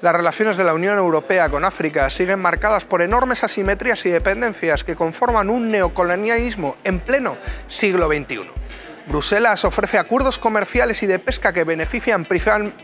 Las relaciones de la Unión Europea con África siguen marcadas por enormes asimetrías y dependencias que conforman un neocolonialismo en pleno siglo XXI. Bruselas ofrece acuerdos comerciales y de pesca que benefician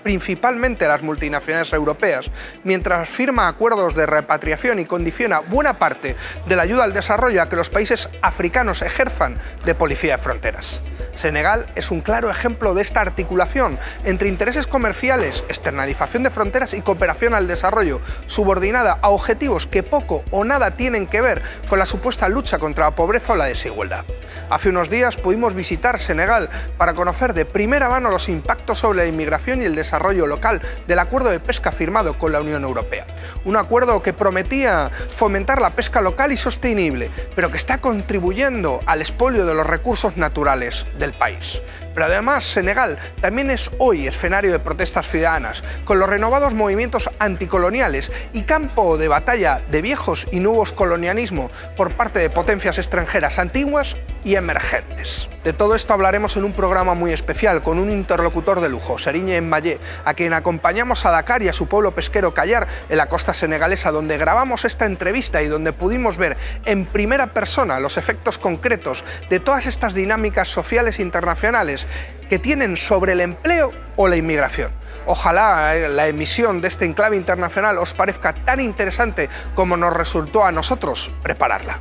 principalmente a las multinacionales europeas, mientras firma acuerdos de repatriación y condiciona buena parte de la ayuda al desarrollo a que los países africanos ejerzan de policía de fronteras. Senegal es un claro ejemplo de esta articulación entre intereses comerciales, externalización de fronteras y cooperación al desarrollo, subordinada a objetivos que poco o nada tienen que ver con la supuesta lucha contra la pobreza o la desigualdad. Hace unos días pudimos visitar Senegal para conocer de primera mano los impactos sobre la inmigración y el desarrollo local del acuerdo de pesca firmado con la Unión Europea. Un acuerdo que prometía fomentar la pesca local y sostenible, pero que está contribuyendo al expolio de los recursos naturales del país. Pero además Senegal también es hoy escenario de protestas ciudadanas, con los renovados movimientos anticoloniales y campo de batalla de viejos y nuevos colonialismos por parte de potencias extranjeras antiguas y emergentes. De todo esto hablaremos en un programa muy especial con un interlocutor de lujo, Serigne Mbaye, a quien acompañamos a Dakar y a su pueblo pesquero Kayar en la costa senegalesa, donde grabamos esta entrevista y donde pudimos ver en primera persona los efectos concretos de todas estas dinámicas sociales internacionales que tienen sobre el empleo o la inmigración. Ojalá la emisión de este enclave internacional os parezca tan interesante como nos resultó a nosotros prepararla.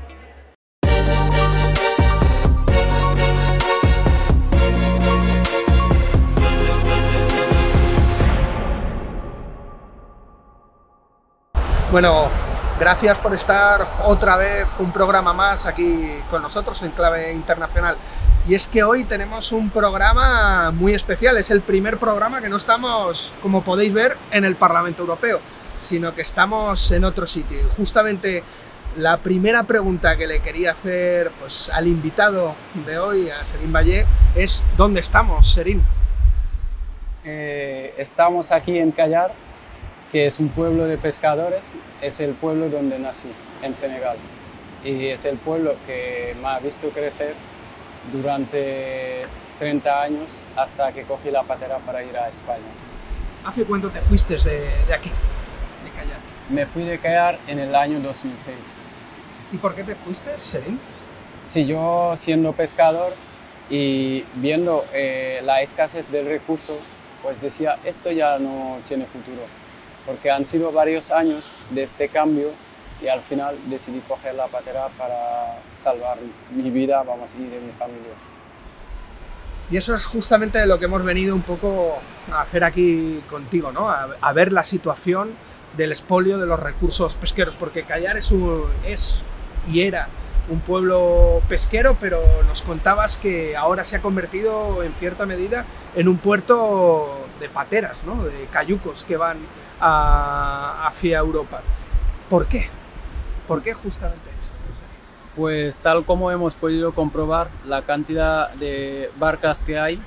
Bueno, gracias por estar otra vez un programa más aquí con nosotros en Clave Internacional. Y es que hoy tenemos un programa muy especial, es el primer programa que no estamos, como podéis ver, en el Parlamento Europeo, sino que estamos en otro sitio. Y justamente la primera pregunta que le quería hacer pues, al invitado de hoy, a Serigne Mbaye, es ¿dónde estamos, Serigne? Estamos aquí en Kayar, que es un pueblo de pescadores, es el pueblo donde nací, en Senegal. Y es el pueblo que me ha visto crecer durante 30 años hasta que cogí la patera para ir a España. ¿Hace cuánto te fuiste de aquí, de Kayar? Me fui de Kayar en el año 2006. ¿Y por qué te fuiste, Serigne? Sí, yo siendo pescador y viendo la escasez del recurso, pues decía, esto ya no tiene futuro, porque han sido varios años de este cambio y al final decidí coger la patera para salvar mi vida, vamos, y de mi familia. Y eso es justamente lo que hemos venido un poco a hacer aquí contigo, ¿no? A ver la situación del expolio de los recursos pesqueros, porque Kayar es y era un pueblo pesquero, pero nos contabas que ahora se ha convertido en cierta medida en un puerto de pateras, ¿no? De cayucos que van hacia Europa. ¿Por qué? ¿Por qué justamente eso? Pues tal como hemos podido comprobar la cantidad de barcas que hay,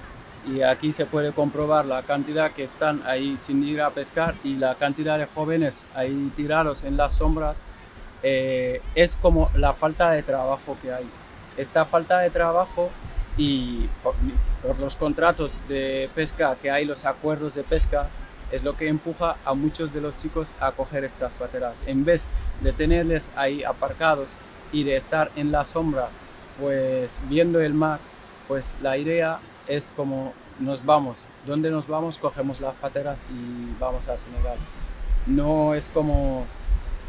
y aquí se puede comprobar la cantidad que están ahí sin ir a pescar y la cantidad de jóvenes ahí tirados en las sombras, es como la falta de trabajo que hay. Esta falta de trabajo y por los contratos de pesca que hay, los acuerdos de pesca, es lo que empuja a muchos de los chicos a coger estas pateras. En vez de tenerles ahí aparcados y de estar en la sombra, pues viendo el mar, pues la idea es como nos vamos. ¿Dónde nos vamos? Cogemos las pateras y vamos a Senegal. No es como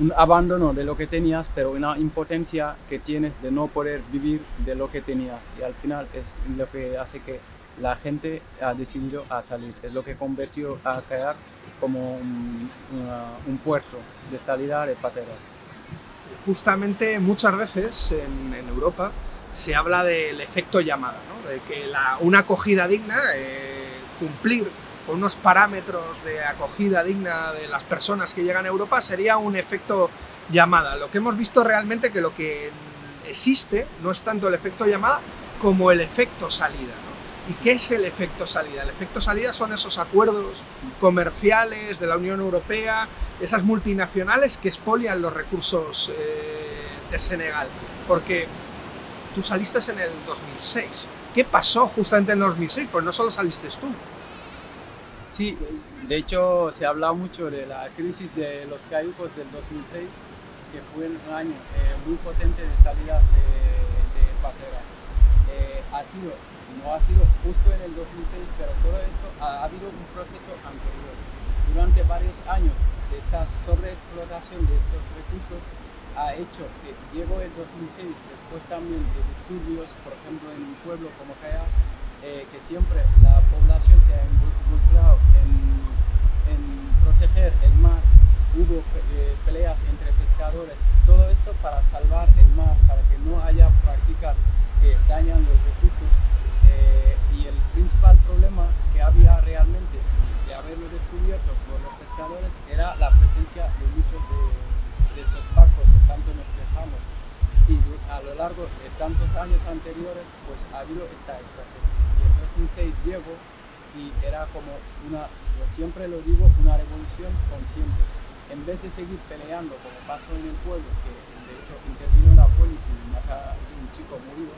un abandono de lo que tenías, pero una impotencia que tienes de no poder vivir de lo que tenías. Y al final es lo que hace que la gente ha decidido a salir. Es lo que convirtió a Kayar como un puerto de salida de pateras. Justamente muchas veces en Europa se habla del efecto llamada, ¿no? De que una acogida digna, cumplir con unos parámetros de acogida digna de las personas que llegan a Europa sería un efecto llamada. Lo que hemos visto realmente que lo que existe no es tanto el efecto llamada como el efecto salida, ¿no? ¿Y qué es el efecto salida? El efecto salida son esos acuerdos comerciales de la Unión Europea, esas multinacionales que expolian los recursos de Senegal. Porque tú saliste en el 2006. ¿Qué pasó justamente en el 2006? Pues no solo saliste tú. Sí, de hecho se habla mucho de la crisis de los cayucos del 2006, que fue un año muy potente de salidas de pateras. No ha sido justo en el 2006, pero todo eso ha habido un proceso anterior. Durante varios años de esta sobreexplotación de estos recursos ha hecho que llegó el 2006, después también de disturbios, por ejemplo en un pueblo como Caya, que siempre la población se ha involucrado en proteger el mar. Hubo peleas entre pescadores, todo eso para salvar el mar, para que no haya prácticas que dañan los recursos. Y el principal problema que había realmente de haberlo descubierto por los pescadores era la presencia de muchos de esos barcos que tanto nos quejamos. Y a lo largo de tantos años anteriores, pues ha habido esta escasez. Y en 2006 llegó y era como yo siempre lo digo, una revolución consciente. En vez de seguir peleando como pasó en el pueblo, que de hecho intervino la policía y mata a un chico murió,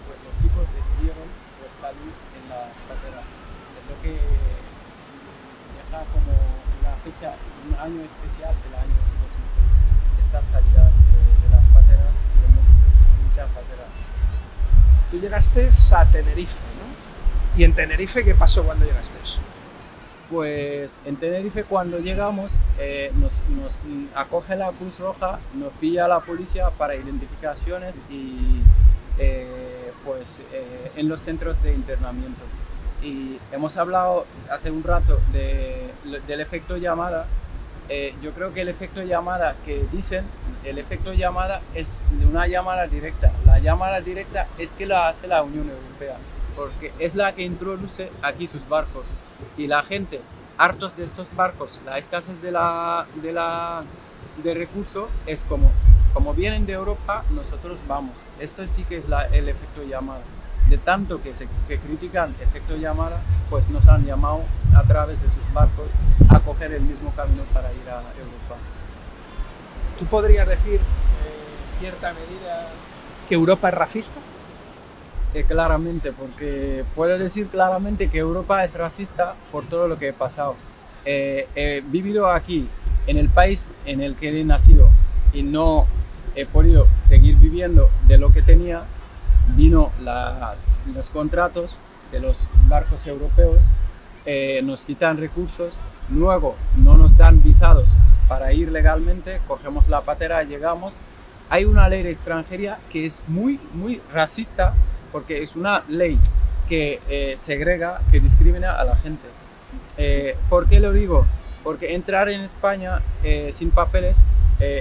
pues los chicos decidieron pues salir en las pateras. Es lo que deja como una fecha, un año especial del año 2006. Estas salidas de las pateras y de muchas pateras. Tú llegaste a Tenerife, ¿no? ¿Y en Tenerife qué pasó cuando llegaste? Pues en Tenerife cuando llegamos nos acoge la Cruz Roja, nos pilla la policía para identificaciones y en los centros de internamiento. Y hemos hablado hace un rato del efecto llamada. Yo creo que el efecto llamada que dicen, el efecto llamada es de una llamada directa. La llamada directa es que la hace la Unión Europea, porque es la que introduce aquí sus barcos. Y la gente, hartos de estos barcos, la escasez de recursos, es como vienen de Europa, nosotros vamos. Esto sí que es el efecto llamada. De tanto que critican efecto llamada, pues nos han llamado a través de sus barcos a coger el mismo camino para ir a Europa. ¿Tú podrías decir, en cierta medida, que Europa es racista? Claramente, porque puedo decir claramente que Europa es racista por todo lo que he pasado. He vivido aquí, en el país en el que he nacido, y no he podido seguir viviendo de lo que tenía. Vino los contratos de los barcos europeos, nos quitan recursos, luego no nos dan visados para ir legalmente, cogemos la patera, llegamos. Hay una ley de extranjería que es muy, muy racista, porque es una ley que segrega, que discrimina a la gente. ¿Por qué lo digo? Porque entrar en España sin papeles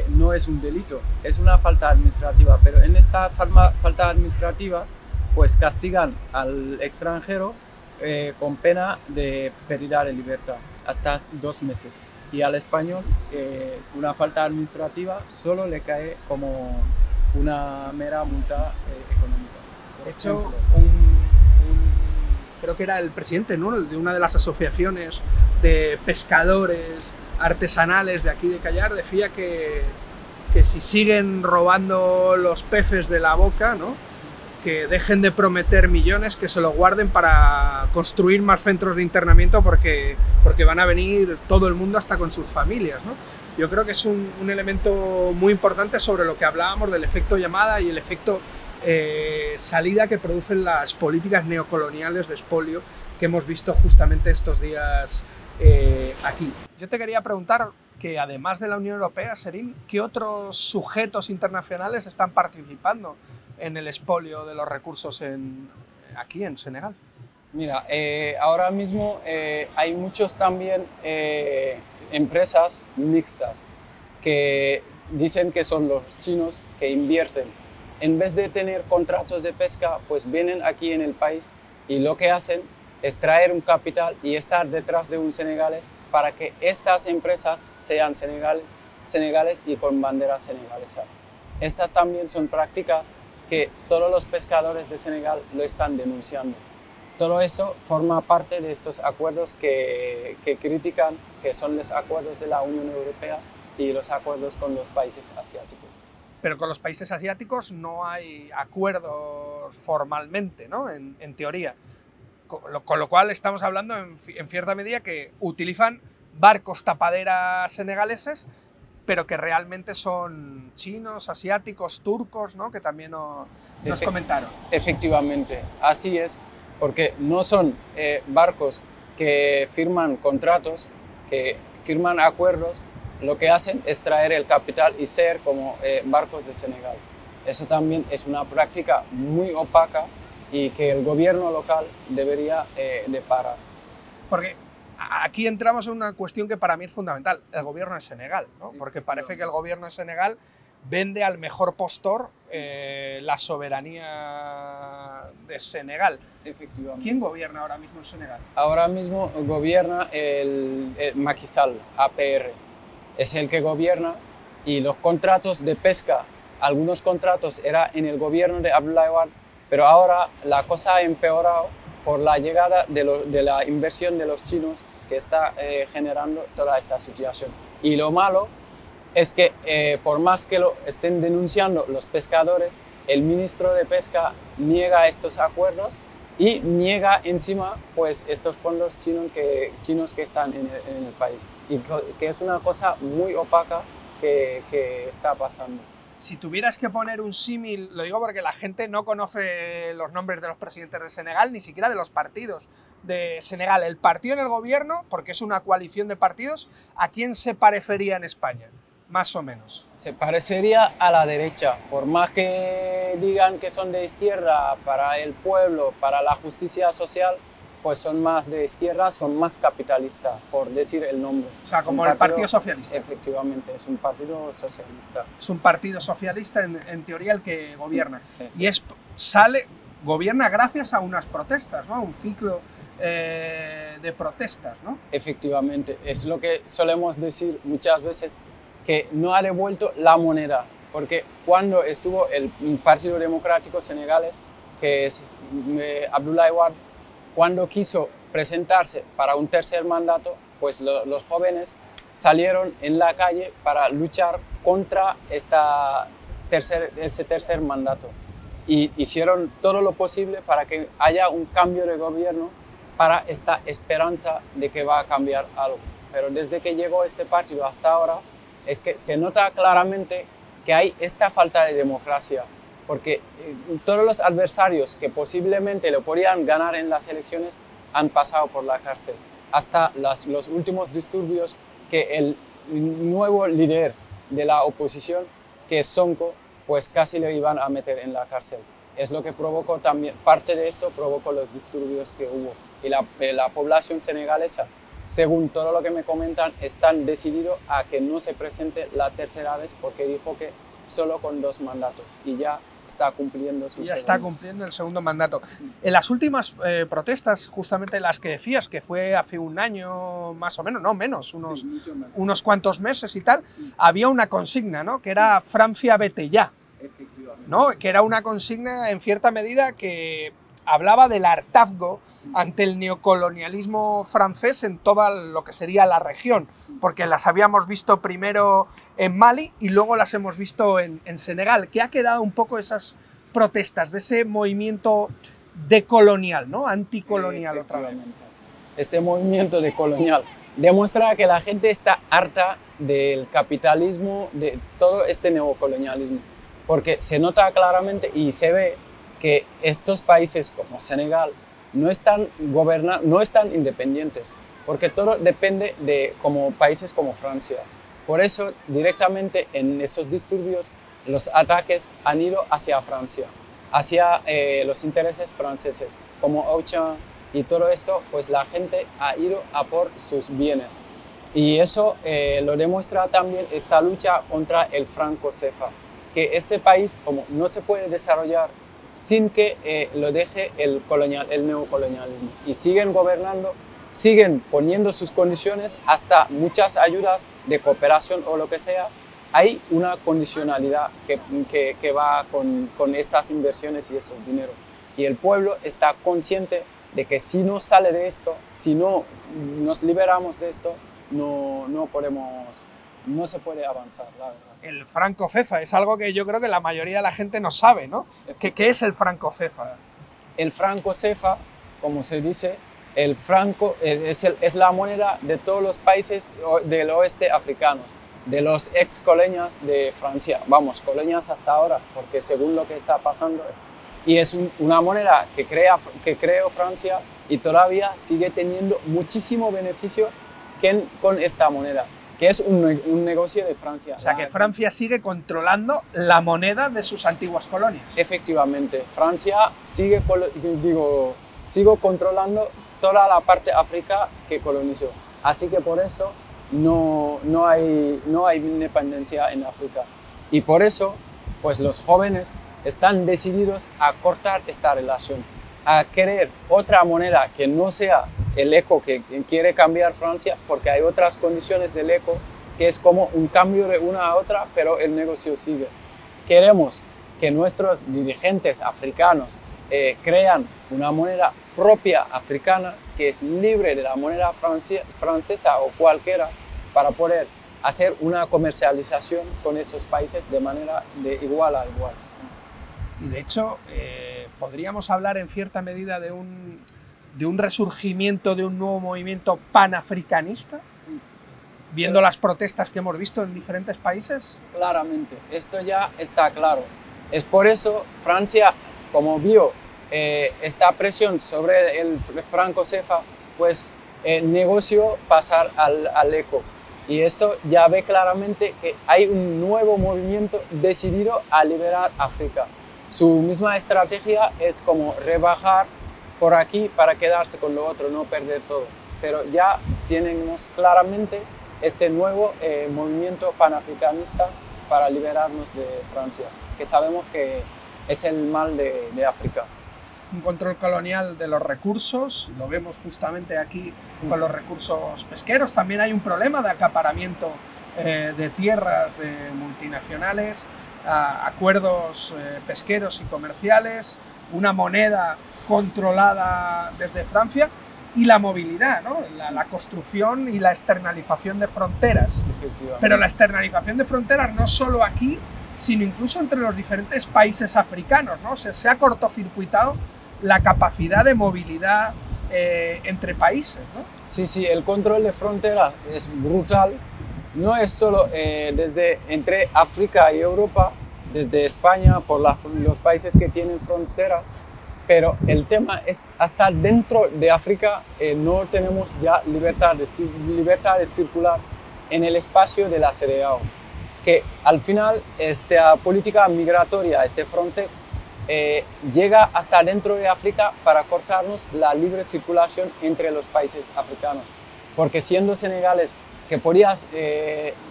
no es un delito, es una falta administrativa, pero en esta falta administrativa pues castigan al extranjero con pena de pérdida de libertad hasta 2 meses, y al español una falta administrativa solo le cae como una mera multa económica. De hecho, creo que era el presidente, ¿no?, de una de las asociaciones de pescadores artesanales de aquí de Callar, decía que si siguen robando los peces de la boca, ¿no?, que dejen de prometer millones, que se lo guarden para construir más centros de internamiento, porque van a venir todo el mundo hasta con sus familias, ¿no? Yo creo que es un elemento muy importante sobre lo que hablábamos del efecto llamada y el efecto salida que producen las políticas neocoloniales de expolio que hemos visto justamente estos días aquí. Yo te quería preguntar que, además de la Unión Europea, Serín, ¿qué otros sujetos internacionales están participando en el expolio de los recursos aquí en Senegal? Mira, ahora mismo hay muchos también empresas mixtas que dicen que son los chinos que invierten. En vez de tener contratos de pesca, pues vienen aquí en el país y lo que hacen es traer un capital y estar detrás de un senegalés para que estas empresas sean senegales y con bandera senegalesa. Estas también son prácticas que todos los pescadores de Senegal lo están denunciando. Todo eso forma parte de estos acuerdos que critican, que son los acuerdos de la Unión Europea y los acuerdos con los países asiáticos. Pero con los países asiáticos no hay acuerdos formalmente, ¿no?, en teoría. Con lo cual estamos hablando en cierta medida que utilizan barcos tapadera senegaleses, pero que realmente son chinos, asiáticos, turcos, ¿no? Que también nos comentaron. Efectivamente, así es, porque no son barcos que firman contratos, que firman acuerdos, lo que hacen es traer el capital y ser como barcos de Senegal. Eso también es una práctica muy opaca y que el gobierno local debería de parar. Porque aquí entramos en una cuestión que para mí es fundamental, el gobierno de Senegal, ¿no? Porque parece que el gobierno de Senegal vende al mejor postor la soberanía de Senegal. Efectivamente. ¿Quién gobierna ahora mismo en Senegal? Ahora mismo gobierna el Macky Sall, APR. Es el que gobierna, y los contratos de pesca, algunos contratos eran en el gobierno de Abdoulaye Wade, pero ahora la cosa ha empeorado por la llegada de la inversión de los chinos que está generando toda esta situación. Y lo malo es que por más que lo estén denunciando los pescadores, el ministro de Pesca niega estos acuerdos y niega encima pues, estos fondos chinos que están en el país. Y que es una cosa muy opaca que está pasando. Si tuvieras que poner un símil, lo digo porque la gente no conoce los nombres de los presidentes de Senegal, ni siquiera de los partidos de Senegal. El partido en el gobierno, porque es una coalición de partidos, ¿a quién se parecería en España? Más o menos. Se parecería a la derecha, por más que digan que son de izquierda para el pueblo, para la justicia social, pues son más de izquierda, son más capitalistas, por decir el nombre. O sea, como el Partido Socialista. Efectivamente, es un partido socialista. Es un partido socialista, en teoría, el que gobierna. Y gobierna gracias a unas protestas, ¿no? A un ciclo de protestas, ¿no? Efectivamente, es lo que solemos decir muchas veces, que no ha devuelto la moneda, porque cuando estuvo el Partido Democrático Senegalés, que es Abdoulaye Wade, cuando quiso presentarse para un tercer mandato, pues los jóvenes salieron en la calle para luchar contra ese tercer mandato. Y hicieron todo lo posible para que haya un cambio de gobierno, para esta esperanza de que va a cambiar algo. Pero desde que llegó este partido hasta ahora, es que se nota claramente que hay esta falta de democracia, porque todos los adversarios que posiblemente lo podían ganar en las elecciones han pasado por la cárcel. Hasta los últimos disturbios que el nuevo líder de la oposición, que es Sonko, pues casi le iban a meter en la cárcel. Es lo que provocó también, parte de esto provocó los disturbios que hubo. Y la población senegalesa, según todo lo que me comentan, están decididos a que no se presente la tercera vez, porque dijo que solo con 2 mandatos y ya está cumpliendo está cumpliendo el segundo mandato. En las últimas protestas, justamente las que decías, que fue hace un año más o menos, no menos, unos cuantos meses y tal, había una consigna, ¿no? Que era Francia vete ya, ¿no? Que era una consigna en cierta medida que hablaba del hartazgo ante el neocolonialismo francés en toda lo que sería la región, porque las habíamos visto primero en Mali y luego las hemos visto en Senegal, que ha quedado un poco esas protestas, de ese movimiento decolonial, ¿no? Anticolonial otra vez. Este movimiento decolonial demuestra que la gente está harta del capitalismo, de todo este neocolonialismo, porque se nota claramente y se ve que estos países como Senegal no están independientes, porque todo depende de países como Francia. Por eso, directamente en esos disturbios, los ataques han ido hacia Francia, hacia los intereses franceses, como Auchan y todo eso, pues la gente ha ido a por sus bienes. Y eso lo demuestra también esta lucha contra el franco-cefa, que ese país como no se puede desarrollar sin que lo deje el neocolonialismo. Y siguen gobernando, siguen poniendo sus condiciones, hasta muchas ayudas de cooperación o lo que sea. Hay una condicionalidad que va con estas inversiones y esos dineros. Y el pueblo está consciente de que si no sale de esto, si no nos liberamos de esto, no se puede avanzar, la verdad. El franco-cefa es algo que yo creo que la mayoría de la gente no sabe, ¿no? ¿Qué es el franco-cefa? El franco-cefa, como se dice, el franco es la moneda de todos los países del oeste africano, de los ex colonias de Francia, vamos, colonias hasta ahora, porque según lo que está pasando, y es una moneda que creó Francia y todavía sigue teniendo muchísimo beneficio con esta moneda, que es un negocio de Francia. O sea, que Francia sigue controlando la moneda de sus antiguas colonias. Efectivamente, Francia sigue controlando toda la parte de África que colonizó. Así que por eso no hay independencia en África. Y por eso, pues los jóvenes están decididos a cortar esta relación, a querer otra moneda que no sea el eco que quiere cambiar Francia, porque hay otras condiciones del eco que es como un cambio de una a otra, pero el negocio sigue. Queremos que nuestros dirigentes africanos crean una moneda propia africana que es libre de la moneda francesa o cualquiera, para poder hacer una comercialización con esos países de manera de igual a igual. Y de hecho, podríamos hablar en cierta medida de un resurgimiento de un nuevo movimiento panafricanista, viendo las protestas que hemos visto en diferentes países. Claramente, esto ya está claro. Es por eso Francia, como vio esta presión sobre el franco CFA, pues negoció pasar al ECO. Y esto ya ve claramente que hay un nuevo movimiento decidido a liberar África. Su misma estrategia es como rebajar por aquí para quedarse con lo otro, no perder todo. Pero ya tenemos claramente este nuevo movimiento panafricanista para liberarnos de Francia, que sabemos que es el mal de África. Un control colonial de los recursos, lo vemos justamente aquí con los recursos pesqueros. También hay un problema de acaparamiento de tierras de multinacionales, acuerdos pesqueros y comerciales, una moneda controlada desde Francia y la movilidad, ¿no? La construcción y la externalización de fronteras. Pero la externalización de fronteras no solo aquí, sino incluso entre los diferentes países africanos, ¿no? Se ha cortocircuitado la capacidad de movilidad entre países, ¿no? Sí, el control de fronteras es brutal. No es solo entre África y Europa, desde España, por los países que tienen frontera, pero el tema es hasta dentro de África no tenemos ya libertad de circular en el espacio de la CEDEAO, que al final esta política migratoria, este Frontex, llega hasta dentro de África para cortarnos la libre circulación entre los países africanos, porque siendo senegales que podías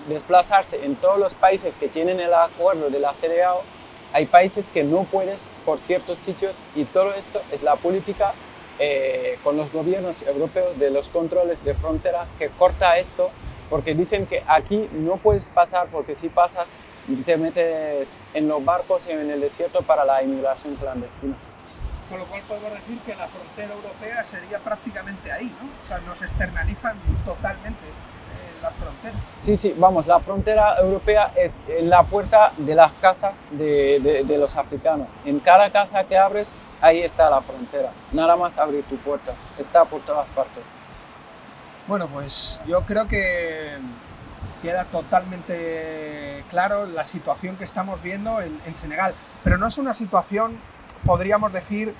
desplazarse en todos los países que tienen el acuerdo de la CEDEAO, hay países que no puedes por ciertos sitios, y todo esto es la política con los gobiernos europeos de los controles de frontera que corta esto, porque dicen que aquí no puedes pasar, porque si pasas te metes en los barcos y en el desierto para la inmigración clandestina. Con lo cual podemos decir que la frontera europea sería prácticamente ahí, ¿no? O sea, nos externalizan totalmente las fronteras. Sí, vamos, la frontera europea es la puerta de las casas de los africanos. En cada casa que abres, ahí está la frontera. Nada más abrir tu puerta, está por todas partes. Bueno, pues yo creo que queda totalmente claro la situación que estamos viendo en Senegal, pero no es una situación, podríamos decir,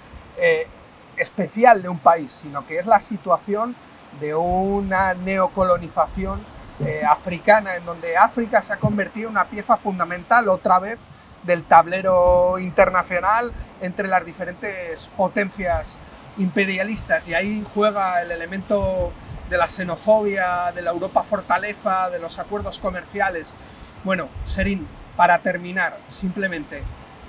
especial de un país, sino que es la situación de una neocolonización africana, en donde África se ha convertido en una pieza fundamental otra vez del tablero internacional entre las diferentes potencias imperialistas, y ahí juega el elemento de la xenofobia, de la Europa fortaleza, de los acuerdos comerciales. Bueno, Serine, para terminar, simplemente,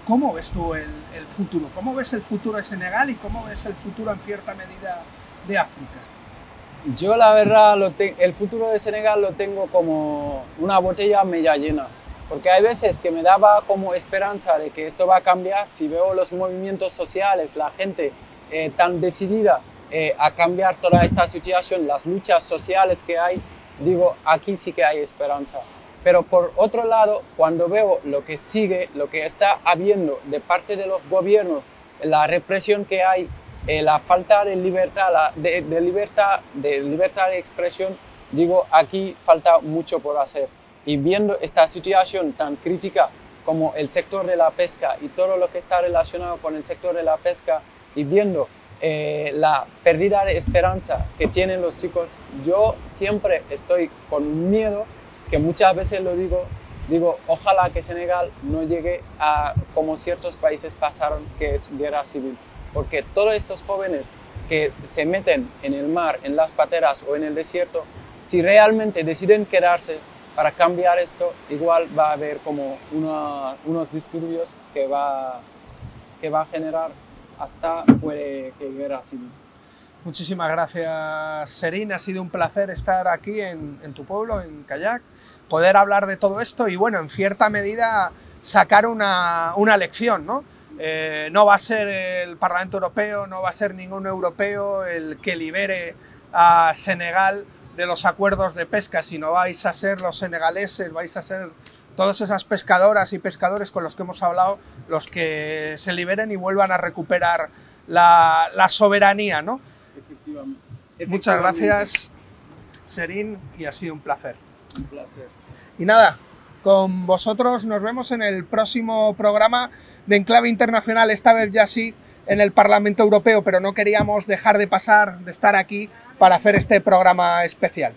¿cómo ves tú el futuro? ¿Cómo ves el futuro de Senegal y cómo ves el futuro en cierta medida de África? Yo la verdad, el futuro de Senegal lo tengo como una botella media llena, porque hay veces que me daba como esperanza de que esto va a cambiar si veo los movimientos sociales, la gente tan decidida a cambiar toda esta situación, las luchas sociales que hay, digo, aquí sí que hay esperanza. Pero por otro lado, cuando veo lo que sigue, lo que está habiendo de parte de los gobiernos, la represión que hay, la falta de libertad, de libertad de expresión, digo, aquí falta mucho por hacer. Y viendo esta situación tan crítica como el sector de la pesca y todo lo que está relacionado con el sector de la pesca, y viendo la pérdida de esperanza que tienen los chicos, yo siempre estoy con miedo, que muchas veces lo digo, ojalá que Senegal no llegue a como ciertos países pasaron, que es guerra civil, porque todos estos jóvenes que se meten en el mar, en las pateras o en el desierto, si realmente deciden quedarse para cambiar esto, igual va a haber como unos disturbios que va a generar hasta puede que guerra civil. Muchísimas gracias, Serín. Ha sido un placer estar aquí en tu pueblo, en Kayak, poder hablar de todo esto y, bueno, en cierta medida sacar una lección, ¿no? No va a ser el Parlamento Europeo, no va a ser ningún europeo el que libere a Senegal de los acuerdos de pesca, sino vais a ser los senegaleses, vais a ser todas esas pescadoras y pescadores con los que hemos hablado los que se liberen y vuelvan a recuperar la soberanía, ¿no? Efectivamente. Muchas gracias, Serín, y ha sido un placer. Un placer. Y nada, con vosotros nos vemos en el próximo programa de Enclave Internacional, esta vez ya sí en el Parlamento Europeo, pero no queríamos dejar de estar aquí para hacer este programa especial.